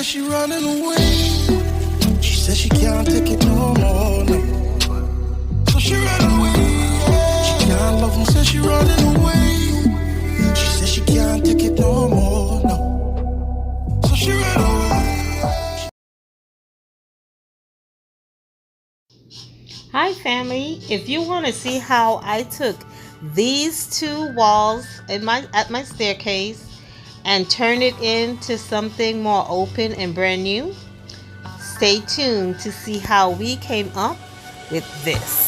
she running away. She said she can't take it no more, no. So she ran away. She can't love him, said she running away. She said she can't take it no more, no. So she ran away. Hi family, if you want to see how I took these two walls at my staircase and turned it into something more open and brand new, stay tuned to see how we came up with this.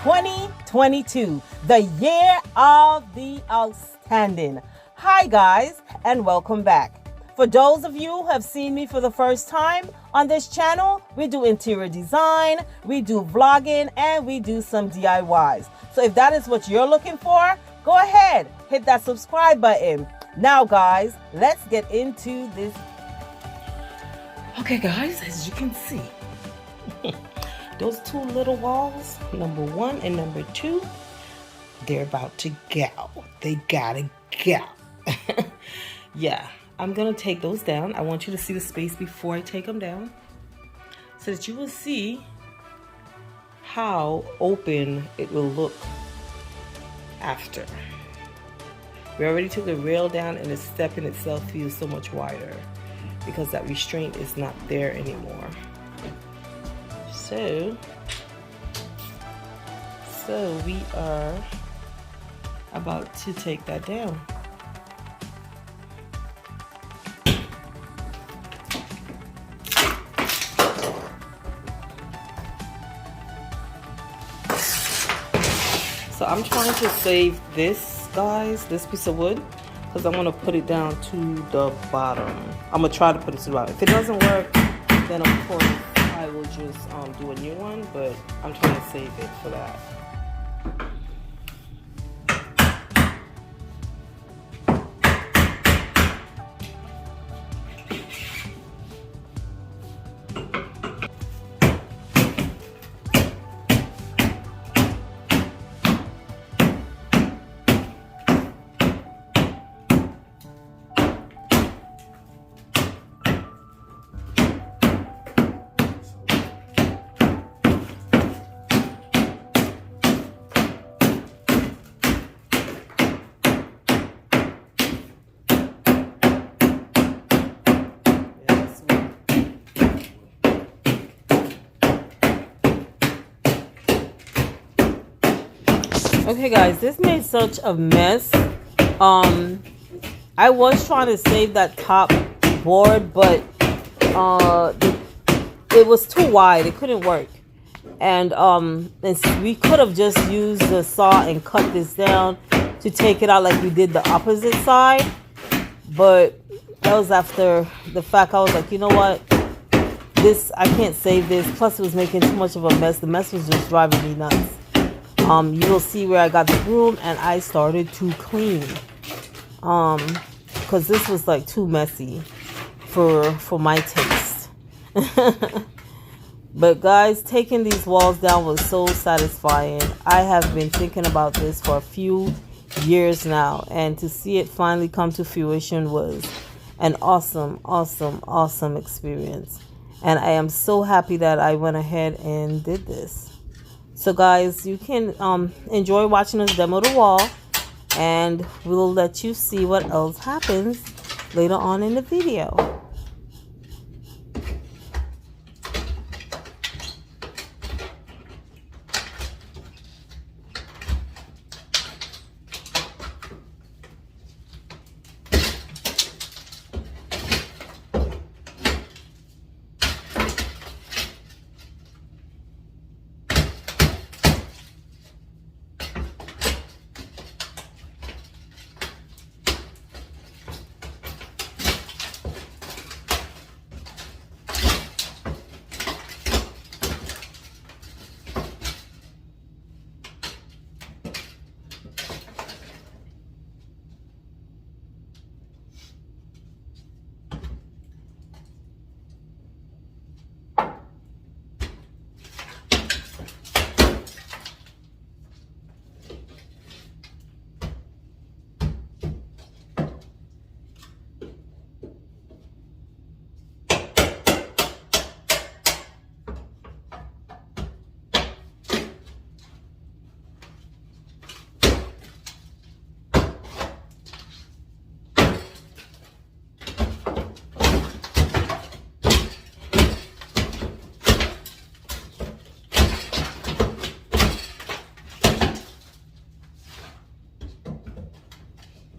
(2022), the year of the outstanding. Hi guys, and welcome back. For those of you who have seen me for the first time on this channel, we do interior design, we do vlogging, and we do some DIYs. So if that is what you're looking for, go ahead, hit that subscribe button. Now guys, let's get into this. Okay guys, as you can see, those two little walls, number 1 and number 2, they're about to go. They gotta go. Yeah, I'm gonna take those down. I want you to see the space before I take them down, so that you will see how open it will look after. We already took the rail down, and the step in itself feels so much wider because that restraint is not there anymore. So we are about to take that down. So I'm trying to save this, guys, this piece of wood, because I want to put it down to the bottom. I'm going to try to put it to the bottom. If it doesn't work, then of course I will just do a new one, but I'm trying to save it for that. Okay guys, this made such a mess. I was trying to save that top board, but it was too wide. It couldn't work. And we could have just used the saw and cut this down to take it out like we did the opposite side. But that was after the fact. I was like, you know what? I can't save this. Plus it was making too much of a mess. The mess was just driving me nuts. You will see where I got the broom and I started to clean, because this was like too messy for my taste. But guys, taking these walls down was so satisfying. I have been thinking about this for a few years now, and to see it finally come to fruition was an awesome experience. And I am so happy that I went ahead and did this. So guys, you can enjoy watching us demo the wall, and we'll let you see what else happens later on in the video.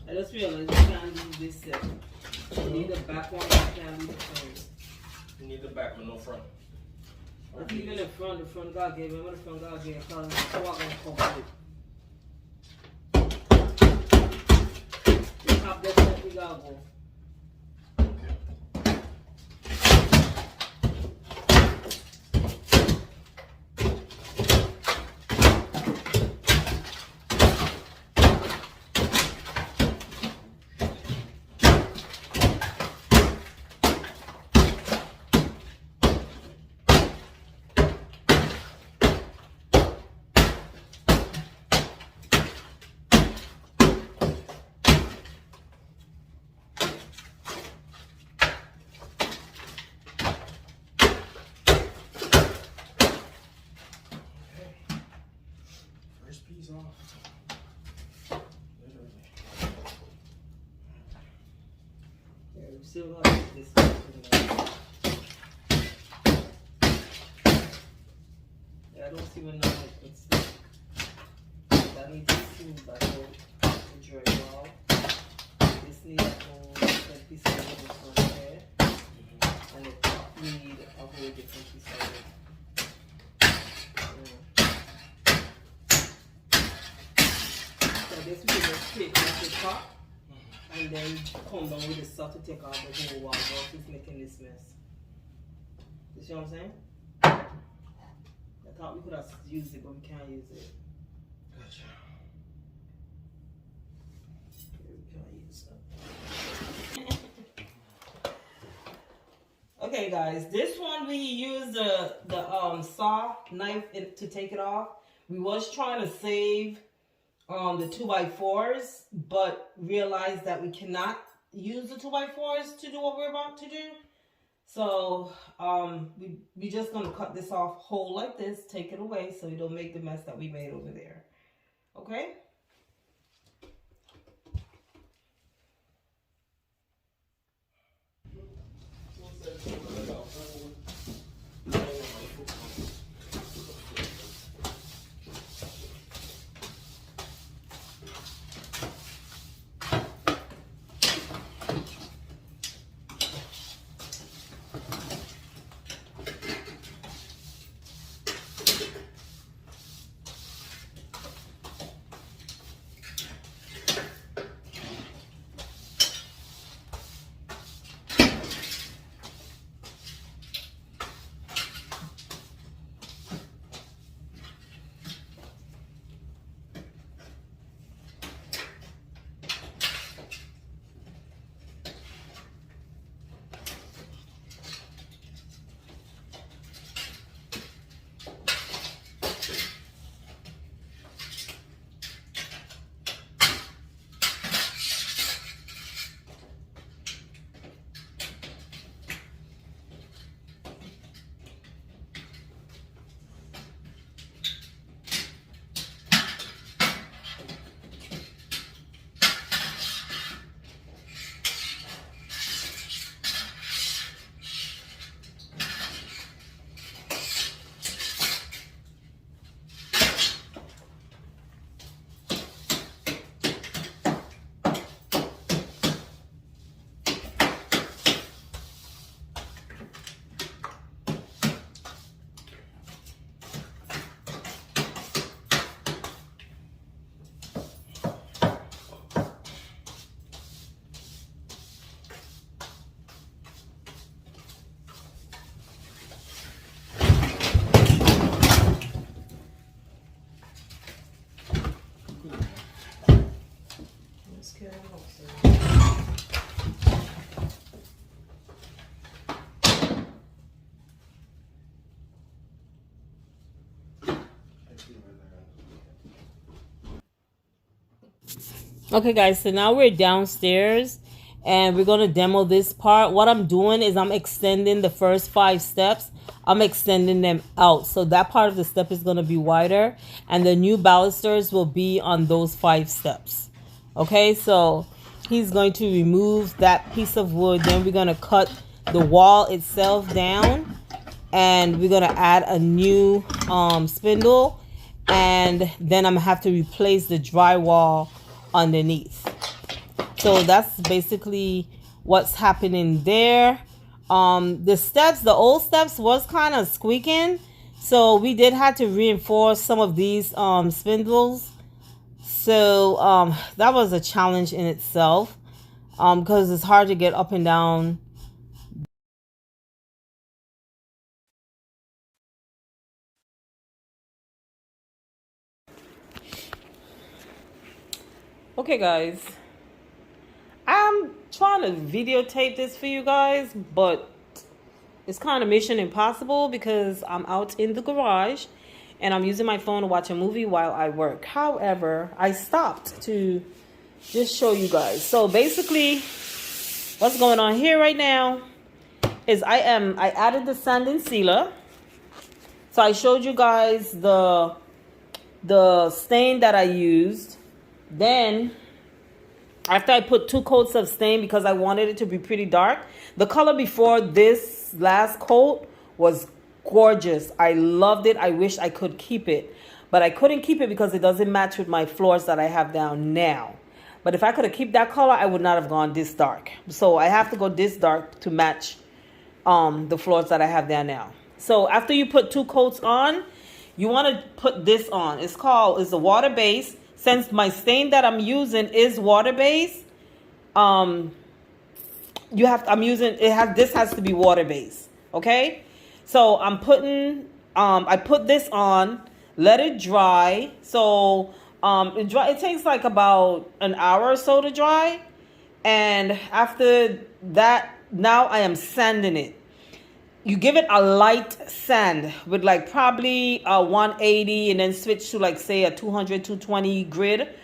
I just realized you can't leave this set. You need the back one, you can't leave the front. You need the back with no front. Not even the front guard gave. Remember the front guard gave, because I'm going to cover it. The top definitely got to go. Still got this. Yeah, I don't see when it's that needs to see back out the drywall. This needs a whole different piece of wood on there. And the top need a whole different piece of wood. So I guess we can just take off the top. And then come down with the saw to take off the whole wall versus making this mess. You see what I'm saying? I thought we could have used it, but we can't use it. Gotcha. Okay, we can't use that. Okay, guys, this one we used the saw knife to take it off. We was trying to save the 2x4s, but realized that we cannot use the 2x4s to do what we're about to do. So we just gonna cut this off whole like this, take it away so we don't make the mess that we made over there. Okay? Okay, guys, so now we're downstairs and we're going to demo this part. What I'm doing is I'm extending the first 5 steps. I'm extending them out. So that part of the step is going to be wider and the new balusters will be on those 5 steps. Okay, so he's going to remove that piece of wood. Then we're going to cut the wall itself down and we're going to add a new spindle. And then I'm going to have to replace the drywall underneath. So that's basically what's happening there. The old steps was kind of squeaking, so we did have to reinforce some of these spindles. So that was a challenge in itself, because it's hard to get up and down. Okay, guys, I'm trying to videotape this for you guys, but it's kind of mission impossible because I'm out in the garage and I'm using my phone to watch a movie while I work. However, I stopped to just show you guys. So basically, what's going on here right now is I added the sand and sealer. So I showed you guys the stain that I used. Then after I put 2 coats of stain because I wanted it to be pretty dark. The color before this last coat was gorgeous. I loved it. I wish I could keep it. But I couldn't keep it because it doesn't match with my floors that I have down now. But if I could have kept that color, I would not have gone this dark. So I have to go this dark to match the floors that I have there now. So after you put 2 coats on, you want to put this on. It's a water base. Since my stain that I'm using is water based, this has to be water based. Okay, so I put this on, let it dry. So it takes like about an hour or so to dry, and after that, now I am sanding it. You give it a light sand with like probably a 180 and then switch to like say a 200, 220 grit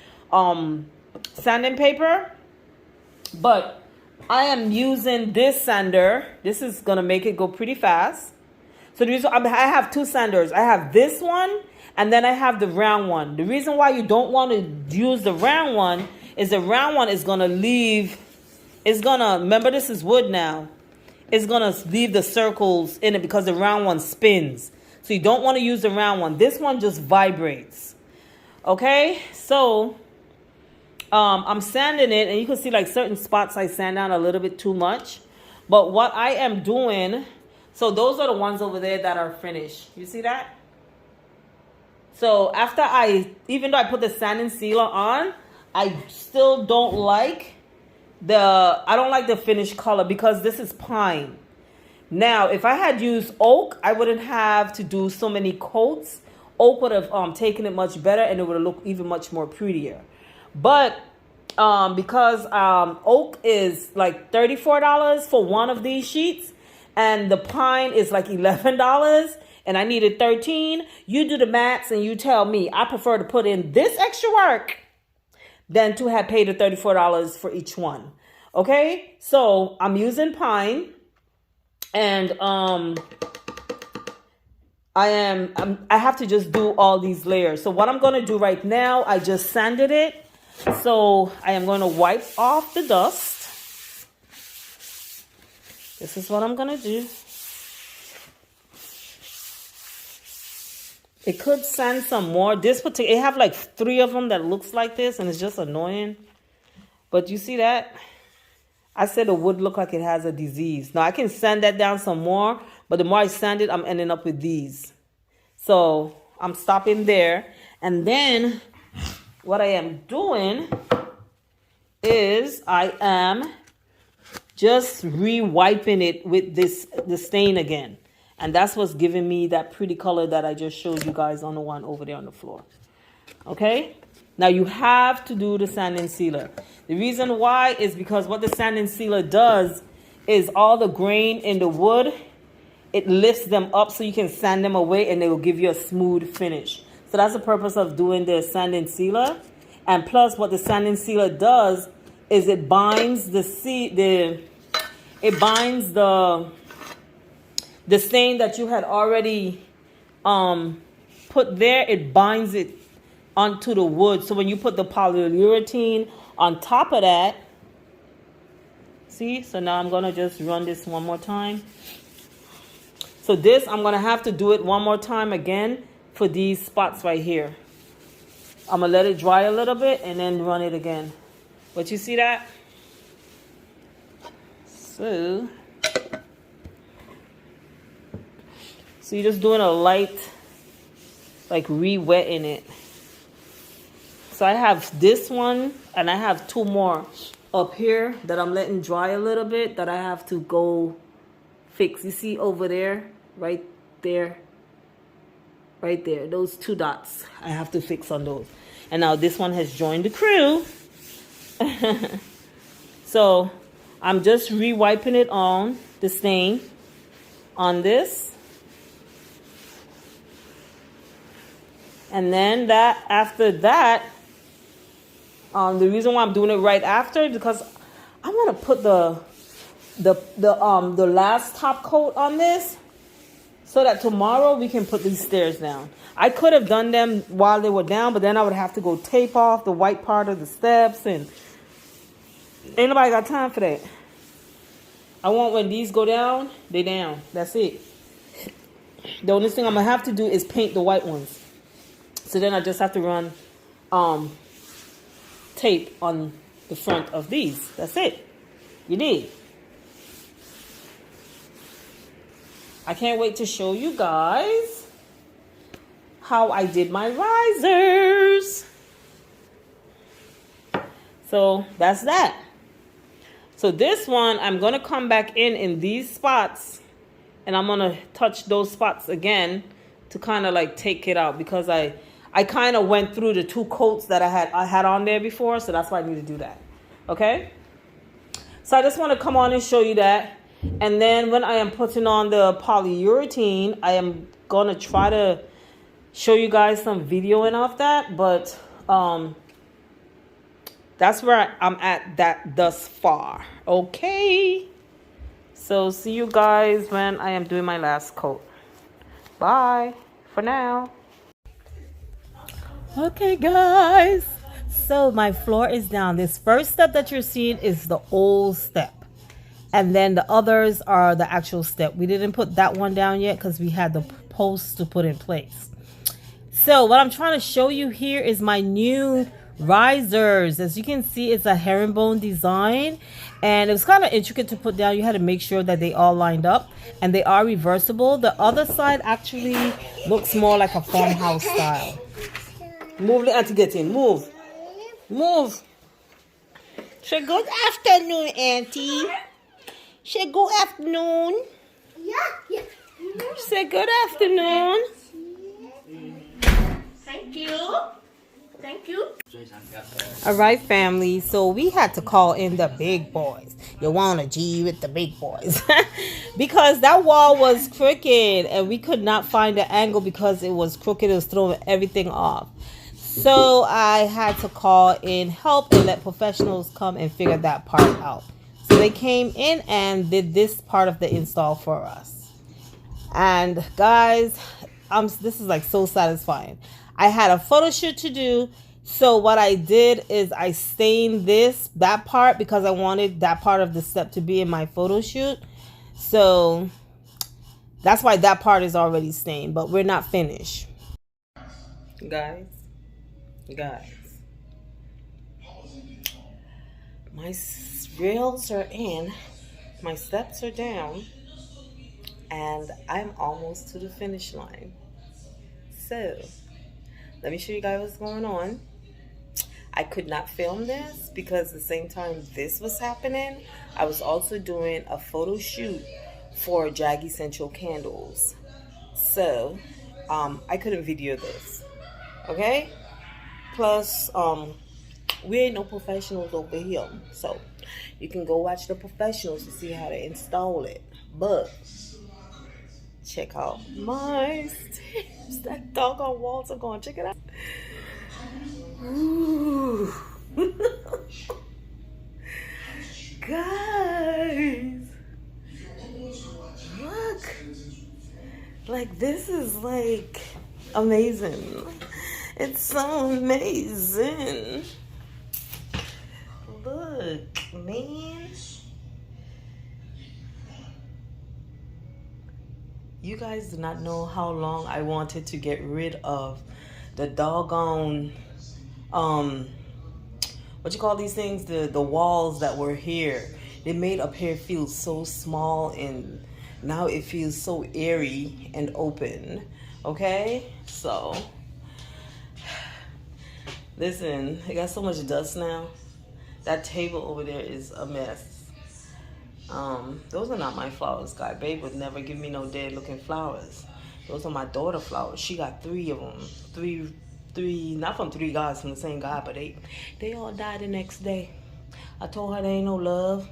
sanding paper. But I am using this sander. This is going to make it go pretty fast. So the reason I have 2 sanders. I have this one and then I have the round one. The reason why you don't want to use the round one is the round one is going to remember this is wood now. It's going to leave the circles in it because the round one spins. So you don't want to use the round one. This one just vibrates. Okay? So I'm sanding it. And you can see like certain spots I sand down a little bit too much. But what I am doing... So those are the ones over there that are finished. You see that? So even though I put the sand and sealer on, I still don't like the finished color because this is pine. Now, if I had used oak, I wouldn't have to do so many coats. Oak would have taken it much better and it would have looked even much more prettier. But because oak is like $34 for one of these sheets and the pine is like $11 and I needed 13, you do the maths and you tell me. I prefer to put in this extra work than to have paid the $34 for each one. Okay, so I'm using pine, and I have to just do all these layers. So what I'm going to do right now, I just sanded it. So I am going to wipe off the dust. This is what I'm going to do. It could sand some more. It have like 3 of them that looks like this, and it's just annoying. But you see that? I said the wood look like it has a disease. Now I can sand that down some more, but the more I sand it, I'm ending up with these. So I'm stopping there. And then what I am doing is I am just re-wiping it with the stain again. And that's what's giving me that pretty color that I just showed you guys on the one over there on the floor. Okay? Now you have to do the sand and sealer. The reason why is because what the sand and sealer does is all the grain in the wood, it lifts them up so you can sand them away and they will give you a smooth finish. So that's the purpose of doing the sand and sealer. And plus what the sand and sealer does is it binds the stain that you had already put there. It binds it onto the wood. So when you put the polyurethane on top of that, see? So now I'm going to just run this one more time. So this, I'm going to have to do it one more time again for these spots right here. I'm going to let it dry a little bit and then run it again. But you see that? So you're just doing a light, like re-wetting it. So I have this one, and I have two more up here that I'm letting dry a little bit that I have to go fix. You see over there, right there, those two dots. I have to fix on those. And now this one has joined the crew. So I'm just re-wiping it on the stain on this. And then after that, the reason why I'm doing it right after is because I want to put the last top coat on this so that tomorrow we can put these stairs down. I could have done them while they were down, but then I would have to go tape off the white part of the steps, and ain't nobody got time for that. I want when these go down, they down. That's it. The only thing I'm gonna have to do is paint the white ones. So then I just have to run tape on the front of these. That's it. You need. I can't wait to show you guys how I did my risers. So that's that. So this one, I'm going to come back in these spots, and I'm going to touch those spots again to kind of like take it out, because I kind of went through the two coats that I had on there before, so that's why I need to do that. Okay? So I just want to come on and show you that. And then when I am putting on the polyurethane, I am going to try to show you guys some videoing of that, but that's where I'm at that thus far. Okay? So see you guys when I am doing my last coat. Bye for now. Okay, guys. So my floor is down. This first step that you're seeing is the old step. And then the others are the actual step. We didn't put that one down yet because we had the posts to put in place. So what I'm trying to show you here is my new risers. As you can see, it's a herringbone design, and it was kind of intricate to put down. You had to make sure that they all lined up, and they are reversible. The other side actually looks more like a farmhouse style. Move, Auntie, get in. Move. Move. Say good afternoon, Auntie. Say good afternoon. Yeah. Say good afternoon. Thank you. Thank you. All right, family. So we had to call in the big boys. You want a G with the big boys. Because that wall was crooked and we could not find the angle because it was crooked. It was throwing everything off. So I had to call in help and let professionals come and figure that part out. So they came in and did this part of the install for us. And guys, this is like so satisfying. I had a photo shoot to do. So what I did is I stained that part because I wanted that part of the step to be in my photo shoot. So that's why that part is already stained, but we're not finished. Guys, my rails are in, my steps are down, and I'm almost to the finish line. So let me show you guys what's going on. I could not film this because at the same time this was happening, I was also doing a photo shoot for Jag Essential Candles. So I couldn't video this. Okay? Plus, we ain't no professionals over here. So you can go watch the professionals to see how to install it. But check out my steps. That doggone walls are going. Check it out. Ooh. Guys, look. Like, this is like amazing. It's so amazing. Look, man. You guys do not know how long I wanted to get rid of the doggone, what you call these things? The walls that were here. They made up here feel so small, and now it feels so airy and open. Okay, so listen, I got so much dust now. That table over there is a mess. Those are not my flowers, guy. Babe would never give me no dead looking flowers. Those are my daughter flowers. She got 3 of them. Three, not from 3 guys, from the same guy, but they all died the next day. I told her there ain't no love.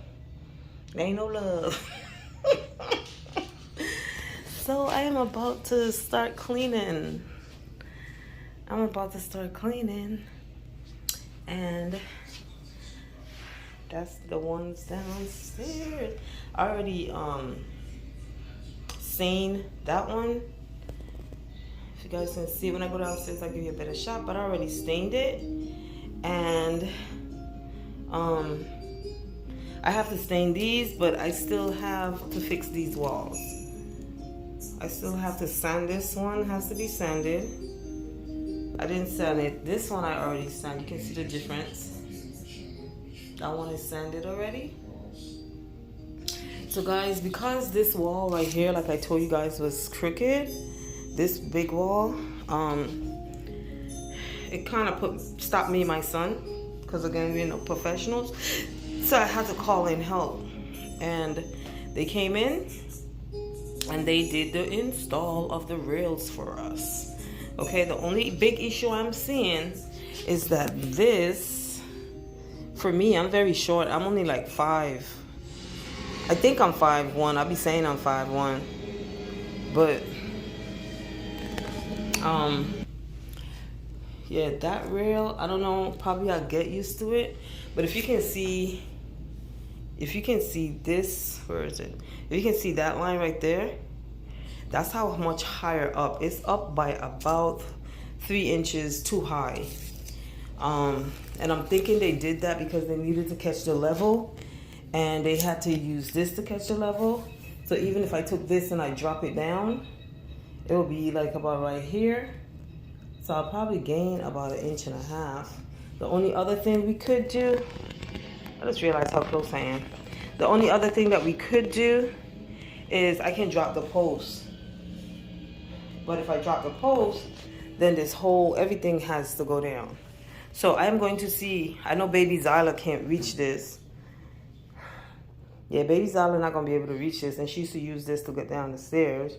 There ain't no love. So I am about to start cleaning. And that's the ones downstairs. I already seen that one. If you guys can see, when I go downstairs, I'll give you a better shot. But I already stained it, and I have to stain these, but I still have to fix these walls. I still have to sand this one. Has to be sanded. I didn't sand it. This one I already sanded. You can see the difference. That one is sanded already. So guys, because this wall right here, like I told you guys, was crooked, this big wall, it kind of stopped me and my son, because again, we're no professionals. So I had to call in help, and they came in and they did the install of the rails for us. Okay, the only big issue I'm seeing is that this, for me, I'm very short. I'm only like 5. I think I'm 5'1". I'll be saying I'm 5'1". But yeah, that rail, I don't know, probably I'll get used to it. But if you can see this, where is it? If you can see that line right there, that's how much higher up. It's up by about 3 inches too high. And I'm thinking they did that because they needed to catch the level, and they had to use this to catch the level. So even if I took this and I drop it down, it will be like about right here. So I'll probably gain about 1.5 inches. The only other thing we could do, I just realized how close I am. The only other thing that we could do is I can drop the post. But if I drop the post, then this whole, everything has to go down. So I am going to see, I know baby Zyla can't reach this. Yeah, baby Zyla not going to be able to reach this, and she used to use this to get down the stairs.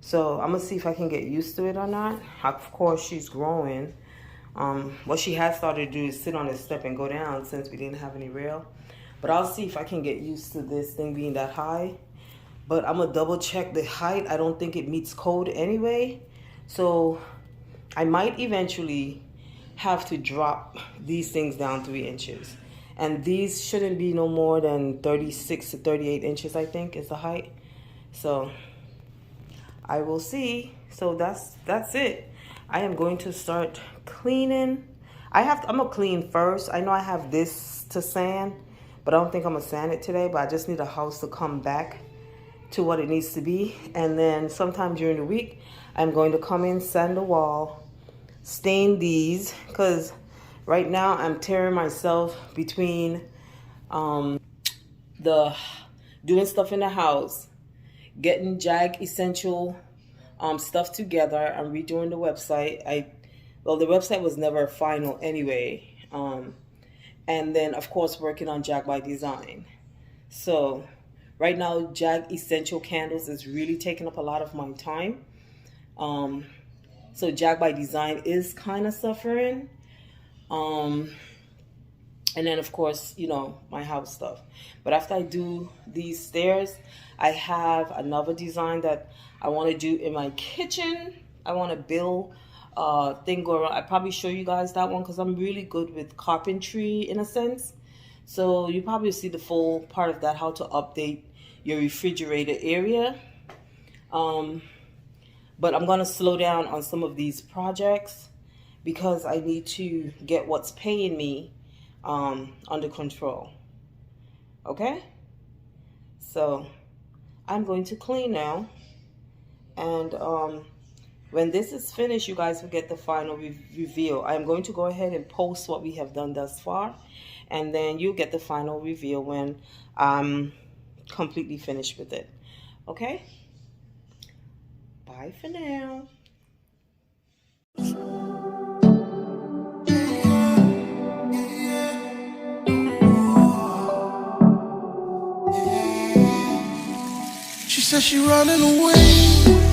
So I'm going to see if I can get used to it or not. Of course, she's growing. What she has started to do is sit on this step and go down since we didn't have any rail. But I'll see if I can get used to this thing being that high. But I'm going to double check the height. I don't think it meets code anyway. So I might eventually have to drop these things down 3 inches. And these shouldn't be no more than 36 to 38 inches, I think, is the height. So I will see. So that's it. I am going to start cleaning. I'm going to clean first. I know I have this to sand, but I don't think I'm going to sand it today. But I just need a house to come back to what it needs to be. And then sometime during the week, I'm going to come in, sand the wall, stain these, because right now I'm tearing myself between the doing stuff in the house, getting Jag Essential stuff together. I'm redoing the website. Well, the website was never final anyway. And then, of course, working on Jag by Design. So right now, Jag Essential Candles is really taking up a lot of my time. So Jag by Design is kind of suffering. And then, of course, you know, my house stuff. But after I do these stairs, I have another design that I want to do in my kitchen. I want to build a thing go around. I probably show you guys that one because I'm really good with carpentry in a sense. So you probably see the full part of that, how to update your refrigerator area. But I'm going to slow down on some of these projects because I need to get what's paying me under control. Okay? So I'm going to clean now. And when this is finished, you guys will get the final reveal. I'm going to go ahead and post what we have done thus far. and then you'll get the final reveal when I'm completely finished with it. Okay? Bye for now. She said she running away.